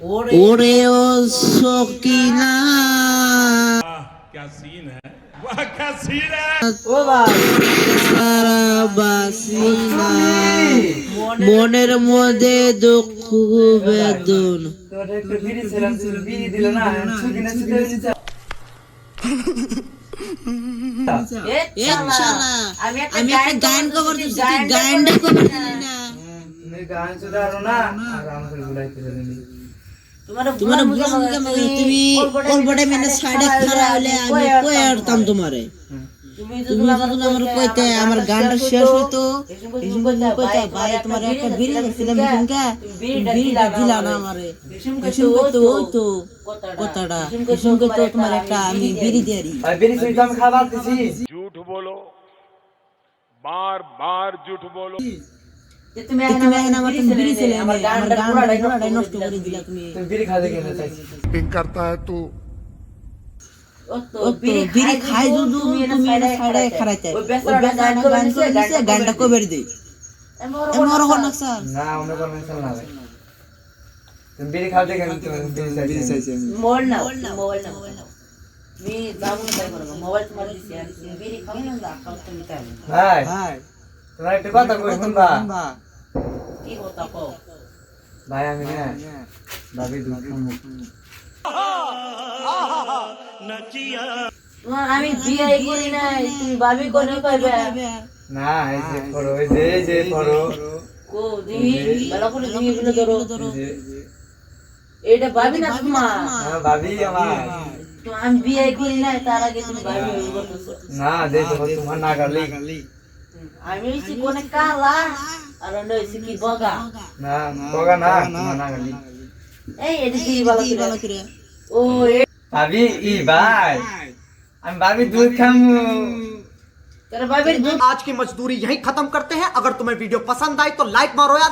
ওরেও সকিনা क्या सीन है वाह क्या सीन है ও ভাই বাসিনা মনের মধ্যে দুঃখ বেদন তোর একটু বিড়ি ছিলাম তুমি বিড়ি দিল না ছুটি না ছুটি দিতে এ শালা আমি একটা গান কভার দিছি তুই গানটা কভার দিলি না তুমি গান শুধারো না আর আমাকে ভুলাইতে দিলি তোমার বুঝা মগে তুমি কোলবটে মেনে সাইডে খাড়া হলে আমি কই আরতাম তোমারে তুমি যদি আমার কইতে আমার গানটা শেষ হতো এসম কইতে ভাই তোমার একটা বিড়ি দিছিলাম বিড়িটা দিলা না আমারে এসম কইতে ওই তো কথাটা এসম কইতে তোমার একটা আমি বিড়ি দেরি আর বিড়ি সুইটা আমি খাবার দিছি झूठ बोलो बार बार झूठ बोलो তুমি এখন আমার তুমি বিড়ি ছিলে আমার গানটা পুরাটাই নষ্ট করে দিলা তুমি তুমি বিড়ি খাতে কেন চাইছি पिंग करता है तू ও বিড়ি খাই যদি তুমি এটা সাইডে খাড়াইতে ওই বেচারা গান করেছে গানটা কবের দেই এমর হন না স্যার না আমরা কোন মেনশন না ভাই তুমি বিড়ি খাতে কেন তুমি বিড়ি চাইছি মোবাইল না मी जाऊन काय करब मोबाईल तुम्हाला दिसते आणि बिरी खाऊन ना खाऊ तुम्ही काय ভাই তোমরা একটু কথা কই শুনবা की होता को ভাই আমি না ভাবি দুঃখ তোমার আমি বিয়ে করি নাই তুমি ভাবি কোনে কইবে না এই যে করো এই যে করো কো দিবি ভালো করে দিবি বলে ধরো এই যে এটা ভাবি না তোমার ভাবি আমার তো আমি বিয়ে করি নাই তার আগে তুমি ভাবি বলতেছো না দে তো তোমার না গালি আমি হইছি কোনে কালা আর অন্য হইছি কি বগা না বগা না তোমার না গালি এই এটা কি ভালো করে ও ভাবি ই ভাই আমি ভাবি দুধ খামু तेरा भाभी दूध आज की मजदूरी यहीं खत्म करते हैं। अगर तुम्हें वीडियो पसंद आई तो लाइक मारो यार।